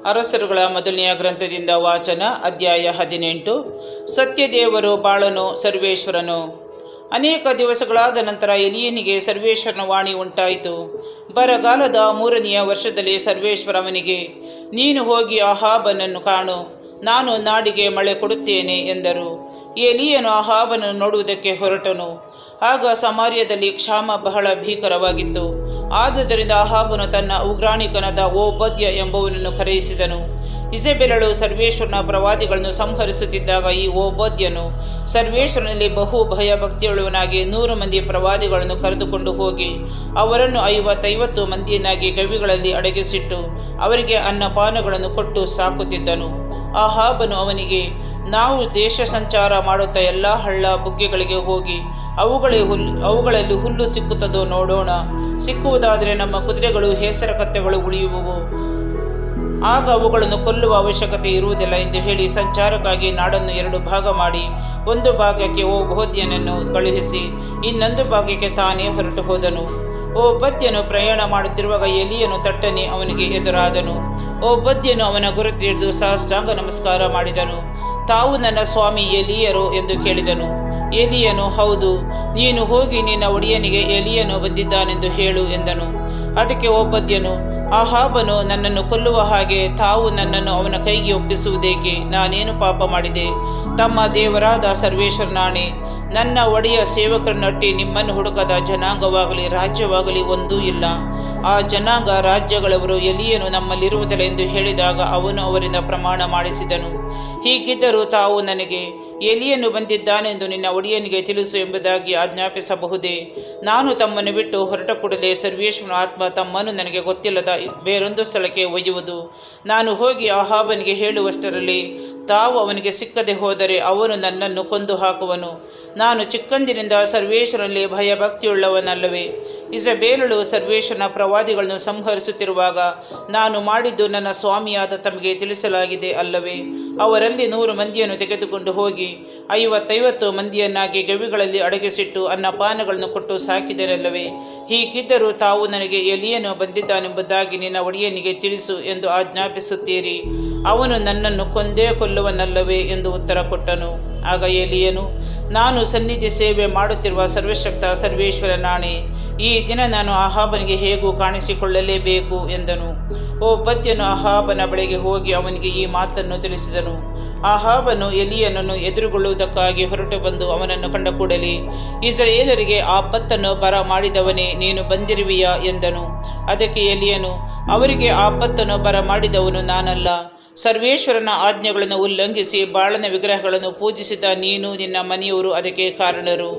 ಅರಸರುಗಳ ಮೊದಲನೆಯ ಗ್ರಂಥದಿಂದ ವಾಚನ. ಅಧ್ಯಾಯ 18. ಸತ್ಯದೇವರು ಬಾಳನು ಸರ್ವೇಶ್ವರನು. ಅನೇಕ ದಿವಸಗಳಾದ ನಂತರ ಎಲೀಯನಿಗೆ ಸರ್ವೇಶ್ವರನ ವಾಣಿ ಉಂಟಾಯಿತು. ಬರಗಾಲದ 3ನೆಯ ವರ್ಷದಲ್ಲಿ ಸರ್ವೇಶ್ವರ ಅವನಿಗೆ, ನೀನು ಹೋಗಿ ಅಹಾಬನನ್ನು ಕಾಣು, ನಾನು ನಾಡಿಗೆ ಮಳೆ ಕೊಡುತ್ತೇನೆ ಎಂದರು. ಎಲೀಯನು ಅಹಾಬನನ್ನು ನೋಡುವುದಕ್ಕೆ ಹೊರಟನು. ಆಗ ಸಮಾರ್ಯದಲ್ಲಿ ಕ್ಷಾಮ ಬಹಳ ಭೀಕರವಾಗಿತ್ತು. ಆದುದರಿಂದ ಅಹಾಬನು ತನ್ನ ಉಗ್ರಾಣಿಕನಾದ ಓಬದ್ಯ ಎಂಬುವನನ್ನು ಕರೆಯಿಸಿದನು. ಇಜೆಬೆಲಳು ಸರ್ವೇಶ್ವರನ ಪ್ರವಾದಿಗಳನ್ನು ಸಂಹರಿಸುತ್ತಿದ್ದಾಗ ಈ ಓಬದ್ಯನು ಸರ್ವೇಶ್ವರನಲ್ಲಿ ಬಹು ಭಯಭಕ್ತಿಯುಳ್ಳವನಾಗಿ 100 ಮಂದಿ ಪ್ರವಾದಿಗಳನ್ನು ಕರೆದುಕೊಂಡು ಹೋಗಿ ಅವರನ್ನು 50 ಮಂದಿಯನ್ನಾಗಿ ಗವಿಗಳಲ್ಲಿ ಅಡಗಿಸಿಟ್ಟು ಅವರಿಗೆ ಅನ್ನಪಾನಗಳನ್ನು ಕೊಟ್ಟು ಸಾಕುತ್ತಿದ್ದನು. ಅಹಾಬನು ಅವನಿಗೆ, ನಾವು ದೇಶ ಸಂಚಾರ ಮಾಡುತ್ತಾ ಎಲ್ಲ ಹಳ್ಳ ಬುಗ್ಗೆಗಳಿಗೆ ಹೋಗಿ ಅವುಗಳಲ್ಲಿ ಹುಲ್ಲು ಸಿಕ್ಕುತ್ತದೋ ನೋಡೋಣ. ಸಿಕ್ಕುವುದಾದರೆ ನಮ್ಮ ಕುದುರೆಗಳು ಹೇಸರ ಕತ್ತೆಗಳು ಉಳಿಯುವವು, ಆಗ ಅವುಗಳನ್ನು ಕೊಲ್ಲುವ ಅವಶ್ಯಕತೆ ಇರುವುದಿಲ್ಲ ಎಂದು ಹೇಳಿ ಸಂಚಾರಕ್ಕಾಗಿ ನಾಡನ್ನು 2 ಭಾಗ ಮಾಡಿ, ಒಂದು ಭಾಗಕ್ಕೆ ಓಬದ್ಯನನ್ನು ಕಳುಹಿಸಿ ಇನ್ನೊಂದು ಭಾಗಕ್ಕೆ ತಾನೇ ಹೊರಟು ಹೋದನು. ಓಬದ್ಯನು ಪ್ರಯಾಣ ಮಾಡುತ್ತಿರುವಾಗ ಎಲೀಯನು ತಟ್ಟನೆ ಅವನಿಗೆ ಎದುರಾದನು. ಓಬದ್ಯನು ಅವನ ಗುರುತು ಹಿಡಿದು ಸಾಷ್ಟಾಂಗ ನಮಸ್ಕಾರ ಮಾಡಿದನು. ತಾವು ನನ್ನ ಸ್ವಾಮಿ ಎಲೀಯರು ಎಂದು ಕೇಳಿದನು. ಎಲೀಯನು, ಹೌದು, ನೀನು ಹೋಗಿ ನಿನ್ನ ಒಡೆಯನಿಗೆ ಎಲೀಯನು ಬಂದಿದ್ದಾನೆಂದು ಹೇಳು ಎಂದನು. ಅದಕ್ಕೆ ಓಬದ್ಯನು, ಅಹಾಬನು ನನ್ನನ್ನು ಕೊಲ್ಲುವ ಹಾಗೆ ತಾವು ನನ್ನನ್ನು ಅವನ ಕೈಗೆ ಒಪ್ಪಿಸುವುದೇಕೆ? ನಾನೇನು ಪಾಪ ಮಾಡಿದೆ? ತಮ್ಮ ದೇವರಾದ ಸರ್ವೇಶ್ವರನಾಣೆ, ನನ್ನ ಒಡೆಯ ಸೇವಕರನ್ನಟ್ಟಿ ನಿಮ್ಮನ್ನು ಹುಡುಕದ ಜನಾಂಗವಾಗಲಿ ರಾಜ್ಯವಾಗಲಿ ಒಂದೂ ಇಲ್ಲ. ಆ ಜನಾಂಗ ರಾಜ್ಯಗಳವರು ಎಲೀಯನು ನಮ್ಮಲ್ಲಿರುವುದಿಲ್ಲ ಎಂದು ಹೇಳಿದಾಗ ಅವನು ಅವರಿಂದ ಪ್ರಮಾಣ ಮಾಡಿಸಿದನು. ಹೀಗಿದ್ದರೂ ತಾವು ನನಗೆ ಎಲೀಯನು ಬಂದಿದ್ದಾನೆಂದು ನಿನ್ನ ಒಡೆಯನಿಗೆ ತಿಳಿಸು ಎಂಬುದಾಗಿ ಆಜ್ಞಾಪಿಸಬಹುದೇ? ನಾನು ತಮ್ಮನ್ನು ಬಿಟ್ಟು ಹೊರಟ ಕೂಡಲೇ ಸರ್ವೇಶ್ವರನ ಆತ್ಮ ತಮ್ಮನ್ನು ನನಗೆ ಗೊತ್ತಿಲ್ಲದ ಬೇರೊಂದು ಸ್ಥಳಕ್ಕೆ ಒಯ್ಯುವುದು. ನಾನು ಹೋಗಿ ಅಹಾಬನಿಗೆ ಹೇಳುವಷ್ಟರಲ್ಲಿ ತಾವು ಅವನಿಗೆ ಸಿಕ್ಕದೆ ಹೋದರೆ ಅವನು ನನ್ನನ್ನು ಕೊಂದು ಹಾಕುವನು. ನಾನು ಚಿಕ್ಕಂದಿನಿಂದ ಸರ್ವೇಶ್ವರನಲ್ಲಿ ಭಯಭಕ್ತಿಯುಳ್ಳವನಲ್ಲವೇ? ಇಜಬೇಲಳು ಸರ್ವೇಶ್ವರನ ಪ್ರವಾದಿಗಳನ್ನು ಸಂಹರಿಸುತ್ತಿರುವಾಗ ನಾನು ಮಾಡಿದ್ದು ನನ್ನ ಸ್ವಾಮಿಯಾದ ತಮಗೆ ತಿಳಿಸಲಾಗಿದೆ ಅಲ್ಲವೇ? ಅವರಲ್ಲಿ 100 ಮಂದಿಯನ್ನು ತೆಗೆದುಕೊಂಡು ಹೋಗಿ 50 ಮಂದಿಯನ್ನಾಗಿ ಗವಿಗಳಲ್ಲಿ ಅಡಗಿಸಿಟ್ಟು ಅನ್ನಪಾನಗಳನ್ನು ಕೊಟ್ಟು ಸಾಕಿದರಲ್ಲವೇ? ಹೀಗಿದ್ದರೂ ತಾವು ನನಗೆ ಎಲೀಯನು ಬಂದಿದ್ದಾನೆಂಬುದಾಗಿ ನಿನ್ನ ಒಡೆಯನಿಗೆ ತಿಳಿಸು ಎಂದು ಆಜ್ಞಾಪಿಸುತ್ತೀರಿ. ಅವನು ನನ್ನನ್ನು ಕೊಂದೇ ಕೊಲ್ಲುವನಲ್ಲವೇ ಎಂದು ಉತ್ತರ ಕೊಟ್ಟನು. ಆಗ ಎಲೀಯನು, ನಾನು ಸನ್ನಿಧಿ ಸೇವೆ ಮಾಡುತ್ತಿರುವ ಸರ್ವಶಕ್ತ ಸರ್ವೇಶ್ವರನಾಣೆ, ಈ ದಿನ ನಾನು ಅಹಾಬನಿಗೆ ಹೇಗೂ ಕಾಣಿಸಿಕೊಳ್ಳಲೇಬೇಕು ಎಂದನು. ಓಬದ್ಯನು ಅಹಾಬನ ಬಳಿಗೆ ಹೋಗಿ ಅವನಿಗೆ ಈ ಮಾತನ್ನು ತಿಳಿಸಿದನು. ಅಹಾಬನು ಎಲೀಯನನ್ನು ಎದುರುಗೊಳ್ಳುವುದಕ್ಕಾಗಿ ಹೊರಟು ಬಂದು ಅವನನ್ನು ಕಂಡ ಕೂಡಲೇ, ಇಸ್ರಾಯೇಲರಿಗೆ ಆಪತ್ತನ್ನು ಬರ ಮಾಡಿದವನೇ, ನೀನು ಬಂದಿರುವಿಯಾ ಎಂದನು. ಅದಕ್ಕೆ ಎಲೀಯನು, ಅವರಿಗೆ ಆಪತ್ತನ್ನು ಬರ ಮಾಡಿದವನು ನಾನಲ್ಲ, ಸರ್ವೇಶ್ವರನ ಆಜ್ಞೆಗಳನ್ನು ಉಲ್ಲಂಘಿಸಿ ಬಾಳನ ವಿಗ್ರಹಗಳನ್ನು ಪೂಜಿಸಿದ ನೀನು ನಿನ್ನ ಮನೆಯವರು ಅದಕ್ಕೆ ಕಾರಣರು.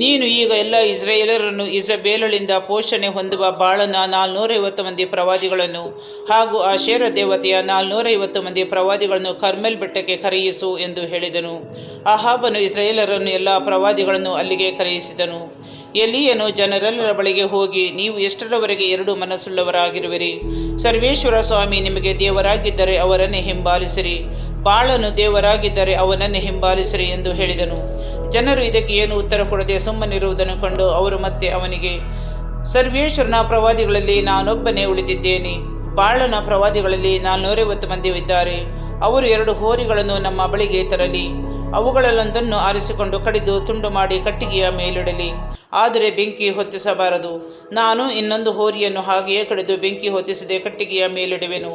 ನೀನು ಈಗ ಎಲ್ಲ ಇಸ್ರಾಯೇಲರನ್ನು ಇಜಬೇಲಳಿಂದ ಪೋಷಣೆ ಹೊಂದುವ ಬಾಳನ 450 ಮಂದಿ ಪ್ರವಾದಿಗಳನ್ನು ಹಾಗೂ ಆಶೇರ ದೇವತೆಯ 450 ಮಂದಿ ಪ್ರವಾದಿಗಳನ್ನು ಕರ್ಮೆಲ್ ಬೆಟ್ಟಕ್ಕೆ ಕರೆಯಿಸು ಎಂದು ಹೇಳಿದನು. ಅಹಾಬನು ಇಸ್ರಾಯೇಲರನ್ನು ಎಲ್ಲ ಪ್ರವಾದಿಗಳನ್ನು ಅಲ್ಲಿಗೆ ಕರೆಯಿಸಿದನು. ಎಲೀಯನು ಜನರೆಲ್ಲರ ಬಳಿಗೆ ಹೋಗಿ, ನೀವು ಎಷ್ಟರವರೆಗೆ 2 ಮನಸ್ಸುಳ್ಳವರಾಗಿರುವಿರಿ? ಸರ್ವೇಶ್ವರ ಸ್ವಾಮಿ ನಿಮಗೆ ದೇವರಾಗಿದ್ದರೆ ಅವರನ್ನೇ ಹಿಂಬಾಲಿಸಿರಿ, ಬಾಳನು ದೇವರಾಗಿದ್ದರೆ ಅವನನ್ನೇ ಹಿಂಬಾಲಿಸಿರಿ ಎಂದು ಹೇಳಿದನು. ಜನರು ಇದಕ್ಕೆ ಏನು ಉತ್ತರ ಕೊಡದೆ ಸುಮ್ಮನಿರುವುದನ್ನು ಕಂಡು ಅವರು ಮತ್ತೆ ಅವನಿಗೆ, ಸರ್ವೇಶ್ವರನ ಪ್ರವಾದಿಗಳಲ್ಲಿ ನಾನೊಬ್ಬನೇ ಉಳಿದಿದ್ದೇನೆ, ಬಾಳನ ಪ್ರವಾದಿಗಳಲ್ಲಿ 450 ಮಂದಿ ಇದ್ದಾರೆ. ಅವರು 2 ಹೋರಿಗಳನ್ನು ನಮ್ಮ ಬಳಿಗೆ ತರಲಿ, ಅವುಗಳಲ್ಲೊಂದನ್ನು ಆರಿಸಿಕೊಂಡು ಕಡಿದು ತುಂಡು ಮಾಡಿ ಕಟ್ಟಿಗೆಯ ಮೇಲಿಡಲಿ, ಆದರೆ ಬೆಂಕಿ ಹೊತ್ತಿಸಬಾರದು. ನಾನು ಇನ್ನೊಂದು ಹೋರಿಯನ್ನು ಹಾಗೆಯೇ ಕಡಿದು ಬೆಂಕಿ ಹೊತ್ತಿಸದೆ ಕಟ್ಟಿಗೆಯ ಮೇಲಿಡುವೆನು.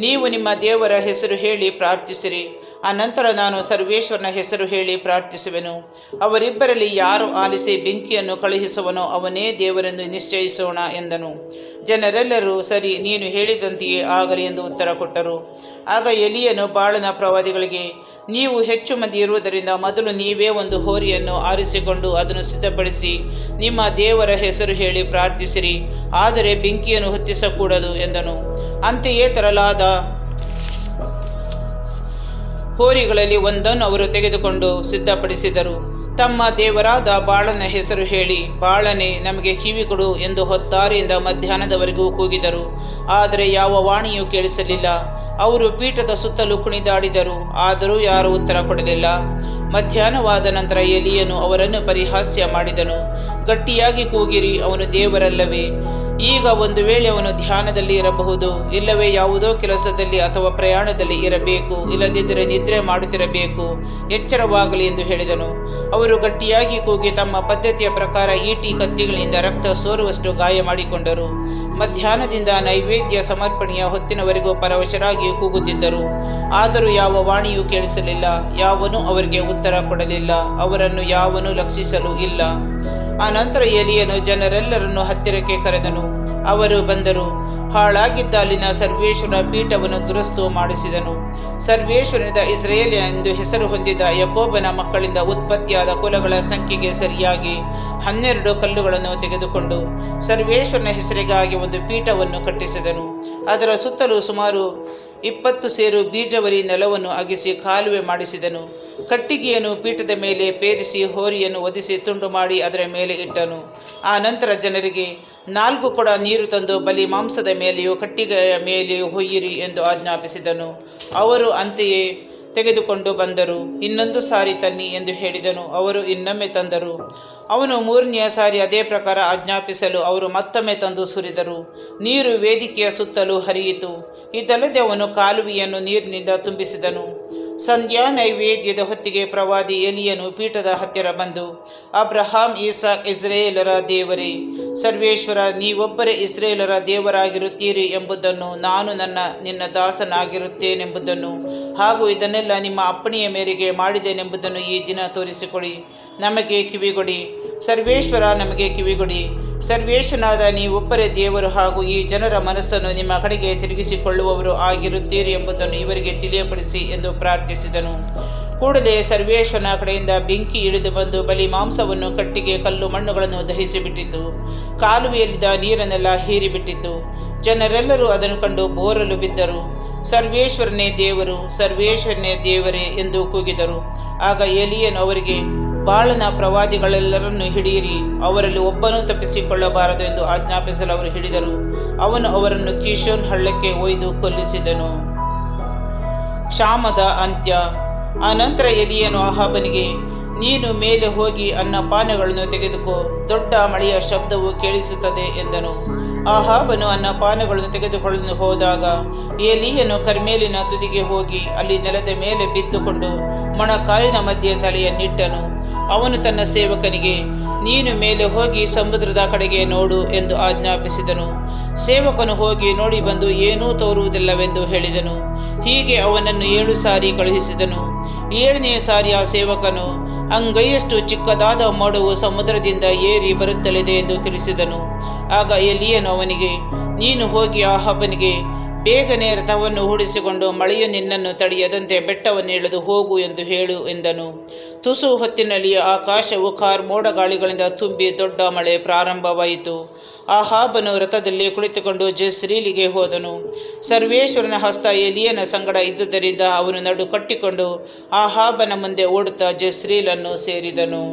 ನೀವು ನಿಮ್ಮ ದೇವರ ಹೆಸರು ಹೇಳಿ ಪ್ರಾರ್ಥಿಸಿರಿ, ಅನಂತರ ನಾನು ಸರ್ವೇಶ್ವರನ ಹೆಸರು ಹೇಳಿ ಪ್ರಾರ್ಥಿಸುವೆನು. ಅವರಿಬ್ಬರಲ್ಲಿ ಯಾರು ಆಲಿಸಿ ಬೆಂಕಿಯನ್ನು ಕಳುಹಿಸುವನೋ ಅವನೇ ದೇವರೆಂದು ನಿಶ್ಚಯಿಸೋಣ ಎಂದನು. ಜನರೆಲ್ಲರೂ, ಸರಿ, ನೀನು ಹೇಳಿದಂತೆಯೇ ಆಗಲಿ ಎಂದು ಉತ್ತರ ಕೊಟ್ಟರು. ಆಗ ಎಲೀಯನು ಬಾಳನ ಪ್ರವಾದಿಗಳಿಗೆ, ನೀವು ಹೆಚ್ಚು ಮಂದಿ ಇರುವುದರಿಂದ ಮೊದಲು ನೀವೇ ಒಂದು ಹೋರಿಯನ್ನು ಆರಿಸಿಕೊಂಡು ಅದನ್ನು ಸಿದ್ಧಪಡಿಸಿ ನಿಮ್ಮ ದೇವರ ಹೆಸರು ಹೇಳಿ ಪ್ರಾರ್ಥಿಸಿರಿ, ಆದರೆ ಬೆಂಕಿಯನ್ನು ಹೊತ್ತಿಸಕೂಡದು ಎಂದನು. ಅಂತೆಯೇ ತರಲಾದ ಹೋರಿಗಳಲ್ಲಿ ಒಂದನ್ನು ಅವರು ತೆಗೆದುಕೊಂಡು ಸಿದ್ಧಪಡಿಸಿದರು. ತಮ್ಮ ದೇವರಾದ ಬಾಳನ ಹೆಸರು ಹೇಳಿ, ಬಾಳನೆ ನಮಗೆ ಕಿವಿ ಕೊಡು ಎಂದು ಹೊತ್ತಾರೆಯಿಂದ ಮಧ್ಯಾಹ್ನದವರೆಗೂ ಕೂಗಿದರು. ಆದರೆ ಯಾವ ವಾಣಿಯೂ ಕೇಳಿಸಲಿಲ್ಲ. ಅವರು ಪೀಠದ ಸುತ್ತಲೂ ಕುಣಿದಾಡಿದರು, ಆದರೂ ಯಾರೂ ಉತ್ತರ ಕೊಡಲಿಲ್ಲ. ಮಧ್ಯಾಹ್ನವಾದ ನಂತರ ಎಲೀಯನು ಅವರನ್ನು ಪರಿಹಾಸ್ಯ ಮಾಡಿದನು. ಗಟ್ಟಿಯಾಗಿ ಕೂಗಿರಿ, ಅವನು ದೇವರಲ್ಲವೇ? ಈಗ ಒಂದು ವೇಳೆ ಅವನು ಧ್ಯಾನದಲ್ಲಿ ಇರಬಹುದು, ಇಲ್ಲವೇ ಯಾವುದೋ ಕೆಲಸದಲ್ಲಿ ಅಥವಾ ಪ್ರಯಾಣದಲ್ಲಿ ಇರಬೇಕು, ಇಲ್ಲದಿದ್ದರೆ ನಿದ್ರೆ ಮಾಡುತ್ತಿರಬೇಕು. ಎಚ್ಚರವಾಗಲಿ ಎಂದು ಹೇಳಿದನು. ಅವರು ಗಟ್ಟಿಯಾಗಿ ಕೂಗಿ ತಮ್ಮ ಪದ್ಧತಿಯ ಪ್ರಕಾರ ಈಟಿ ಕತ್ತಿಗಳಿಂದ ರಕ್ತ ಸೋರುವಷ್ಟು ಗಾಯ ಮಾಡಿಕೊಂಡರು. ಮಧ್ಯಾಹ್ನದಿಂದ ನೈವೇದ್ಯ ಸಮರ್ಪಣೆಯ ಹೊತ್ತಿನವರೆಗೂ ಪರವಶರಾಗಿ ಕೂಗುತ್ತಿದ್ದರು. ಆದರೂ ಯಾವ ವಾಣಿಯೂ ಕೇಳಿಸಲಿಲ್ಲ. ಯಾವನೂ ಅವರಿಗೆ ಉತ್ತರ ಕೊಡಲಿಲ್ಲ. ಅವರನ್ನು ಯಾವನೂ ಲಕ್ಷಿಸಲೂ ಇಲ್ಲ. ಆನಂತರ ಎಲಿಯನು ಜನರೆಲ್ಲರನ್ನು ಹತ್ತಿರಕ್ಕೆ ಕರೆದನು. ಅವರು ಬಂದರು. ಹಾಳಾಗಿದ್ದ ಅಲ್ಲಿನ ಸರ್ವೇಶ್ವರ ಪೀಠವನ್ನು ದುರಸ್ತು ಮಾಡಿಸಿದನು. ಸರ್ವೇಶ್ವರನಿಂದ ಇಸ್ರೇಲ್ ಎಂದು ಹೆಸರು ಹೊಂದಿದ ಯಾಕೋಬನ ಮಕ್ಕಳಿಂದ ಉತ್ಪತ್ತಿಯಾದ ಕುಲಗಳ ಸಂಖ್ಯೆಗೆ ಸರಿಯಾಗಿ 12 ಕಲ್ಲುಗಳನ್ನು ತೆಗೆದುಕೊಂಡು ಸರ್ವೇಶ್ವರನ ಹೆಸರಿಗಾಗಿ ಒಂದು ಪೀಠವನ್ನು ಕಟ್ಟಿಸಿದನು. ಅದರ ಸುತ್ತಲೂ ಸುಮಾರು 20 ಸೇರು ಬೀಜವರಿ ನೆಲವನ್ನು ಅಗಿಸಿ ಕಾಲುವೆ ಮಾಡಿಸಿದನು. ಕಟ್ಟಿಗೆಯನ್ನು ಪೀಠದ ಮೇಲೆ ಪೇರಿಸಿ ಹೋರಿಯನ್ನು ಒದಿಸಿ ತುಂಡು ಮಾಡಿ ಅದರ ಮೇಲೆ ಇಟ್ಟನು. ಆ ನಂತರ ಜನರಿಗೆ 4 ಕೊಡ ನೀರು ತಂದು ಬಲಿ ಮಾಂಸದ ಮೇಲೆಯೂ ಕಟ್ಟಿಗೆಯ ಮೇಲೆಯೂ ಹೊಯ್ಯಿರಿ ಎಂದು ಆಜ್ಞಾಪಿಸಿದನು. ಅವರು ಅಂತೆಯೇ ತೆಗೆದುಕೊಂಡು ಬಂದರು. ಇನ್ನೊಂದು ಸಾರಿ ತನ್ನಿ ಎಂದು ಹೇಳಿದನು. ಅವರು ಇನ್ನೊಮ್ಮೆ ತಂದರು. ಅವನು 3ನೆಯ ಸಾರಿ ಅದೇ ಪ್ರಕಾರ ಆಜ್ಞಾಪಿಸಲು ಅವರು ಮತ್ತೊಮ್ಮೆ ತಂದು ಸುರಿದರು. ನೀರು ವೇದಿಕೆಯ ಸುತ್ತಲೂ ಹರಿಯಿತು. ಇದಲ್ಲದೆ ಅವನು ಕಾಲುವೆಯನ್ನು ನೀರಿನಿಂದ ತುಂಬಿಸಿದನು. ಸಂಧ್ಯಾ ನೈವೇದ್ಯದ ಹೊತ್ತಿಗೆ ಪ್ರವಾದಿ ಎಲಿಯನು ಪೀಠದ ಹತ್ತಿರ ಬಂದು, ಅಬ್ರಹಾಂ, ಇಸಾಕ್, ಇಸ್ರೇಲರ ದೇವರೇ, ಸರ್ವೇಶ್ವರ, ನೀವೊಬ್ಬರೇ ಇಸ್ರೇಲರ ದೇವರಾಗಿರುತ್ತೀರಿ ಎಂಬುದನ್ನು, ನಾನು ನಿನ್ನ ದಾಸನಾಗಿರುತ್ತೇನೆಂಬುದನ್ನು ಹಾಗೂ ಇದನ್ನೆಲ್ಲ ನಿಮ್ಮ ಅಪ್ಪಣೆಯ ಮೇರೆಗೆ ಮಾಡಿದ್ದೇನೆಂಬುದನ್ನು ಈ ದಿನ ತೋರಿಸಿಕೊಡಿ. ನಮಗೆ ಕಿವಿಗೊಡಿ ಸರ್ವೇಶ್ವರ, ನಮಗೆ ಕಿವಿಗೊಡಿ. ಸರ್ವೇಶ್ವರನಾದ ನೀವೊಬ್ಬರೇ ದೇವರು ಹಾಗೂ ಈ ಜನರ ಮನಸ್ಸನ್ನು ನಿಮ್ಮ ಕಡೆಗೆ ತಿರುಗಿಸಿಕೊಳ್ಳುವವರು ಆಗಿರುತ್ತೀರಿ ಎಂಬುದನ್ನು ಇವರಿಗೆ ತಿಳಿಯಪಡಿಸಿ ಎಂದು ಪ್ರಾರ್ಥಿಸಿದನು. ಕೂಡಲೇ ಸರ್ವೇಶ್ವರನ ಕಡೆಯಿಂದ ಬೆಂಕಿ ಇಳಿದು ಬಂದು ಬಲಿ ಮಾಂಸವನ್ನು, ಕಟ್ಟಿಗೆ, ಕಲ್ಲು, ಮಣ್ಣುಗಳನ್ನು ದಹಿಸಿಬಿಟ್ಟಿತು. ಕಾಲುವೆಯಲ್ಲಿದ್ದ ನೀರನ್ನೆಲ್ಲ ಹೀರಿಬಿಟ್ಟಿತು. ಜನರೆಲ್ಲರೂ ಅದನ್ನು ಕಂಡು ಬೋರಲು ಬಿದ್ದರು. ಸರ್ವೇಶ್ವರನೇ ದೇವರು, ಸರ್ವೇಶ್ವರನೇ ದೇವರೇ ಎಂದು ಕೂಗಿದರು. ಆಗ ಎಲಿಯನು ಅವರಿಗೆ, ಬಾಳನ ಪ್ರವಾದಿಗಳೆಲ್ಲರನ್ನು ಹಿಡಿಯಿರಿ, ಅವರಲ್ಲಿ ಒಬ್ಬನೂ ತಪ್ಪಿಸಿಕೊಳ್ಳಬಾರದು ಎಂದು ಆಜ್ಞಾಪಿಸಲು ಅವರು ಹಿಡಿದರು. ಅವನು ಅವರನ್ನು ಕೀಶೋನ್ ಹಳ್ಳಕ್ಕೆ ಒಯ್ದು ಕೊಲ್ಲಿಸಿದನು. ಕ್ಷಾಮದ ಅಂತ್ಯ. ಆನಂತರ ಎಲಿಯನು ಆಹಾಬನಿಗೆ, ನೀನು ಮೇಲೆ ಹೋಗಿ ಅನ್ನಪಾನಗಳನ್ನು ತೆಗೆದುಕೋ, ದೊಡ್ಡ ಮಳೆಯ ಶಬ್ದವು ಕೇಳಿಸುತ್ತದೆ ಎಂದನು. ಆಹಾಬನು ಅನ್ನಪಾನಗಳನ್ನು ತೆಗೆದುಕೊಳ್ಳಲು ಹೋದಾಗ ಎಲಿಯನು ಕರ್ಮೇಲಿನ ತುದಿಗೆ ಹೋಗಿ ಅಲ್ಲಿ ನೆಲದ ಮೇಲೆ ಬಿದ್ದುಕೊಂಡು ಮೊಣಕಾಲಿನ ಮಧ್ಯೆ ತಲೆಯನ್ನಿಟ್ಟನು. ಅವನು ತನ್ನ ಸೇವಕನಿಗೆ, ನೀನು ಮೇಲೆ ಹೋಗಿ ಸಮುದ್ರದ ಕಡೆಗೆ ನೋಡು ಎಂದು ಆಜ್ಞಾಪಿಸಿದನು. ಸೇವಕನು ಹೋಗಿ ನೋಡಿ ಬಂದು ಏನೂ ತೋರುವುದಿಲ್ಲವೆಂದು ಹೇಳಿದನು. ಹೀಗೆ ಅವನನ್ನು 7 ಸಾರಿ ಕಳುಹಿಸಿದನು. 7ನೆಯ ಸಾರಿ ಆ ಸೇವಕನು, ಅಂಗೈಯಷ್ಟು ಚಿಕ್ಕದಾದ ಮೋಡವು ಸಮುದ್ರದಿಂದ ಏರಿ ಬರುತ್ತಲಿದೆ ಎಂದು ತಿಳಿಸಿದನು. ಆಗ ಎಲಿಯನು ಅವನಿಗೆ, ನೀನು ಹೋಗಿ ಆಹಾಬನಿಗೆ, ಬೇಗನೆ ರಥವನ್ನು ಹೂಡಿಸಿಕೊಂಡು ಮಳೆಯು ನಿನ್ನನ್ನು ತಡೆಯದಂತೆ ಬೆಟ್ಟವನ್ನು ಇಳಿದು ಹೋಗು ಎಂದು ಹೇಳು ಎಂದನು. ತುಸು ಹೊತ್ತಿನಲ್ಲಿ ಆಕಾಶವು ಮೋಡಗಾಳಿಗಳಿಂದ ತುಂಬಿ ದೊಡ್ಡ ಮಳೆ ಪ್ರಾರಂಭವಾಯಿತು. ಆಹಾಬನು ರಥದಲ್ಲಿ ಕುಳಿತುಕೊಂಡು ಜೆಸ್ರೀಲಿಗೆ ಹೋದನು. ಸರ್ವೇಶ್ವರನ ಹಸ್ತ ಎಲಿಯನ ಸಂಗಡ ಇದ್ದುದರಿಂದ ಅವನು ನಡು ಕಟ್ಟಿಕೊಂಡು ಆಹಾಬನ ಮುಂದೆ ಓಡುತ್ತಾ ಜೆಸ್ರೀಲನ್ನು ಸೇರಿದನು.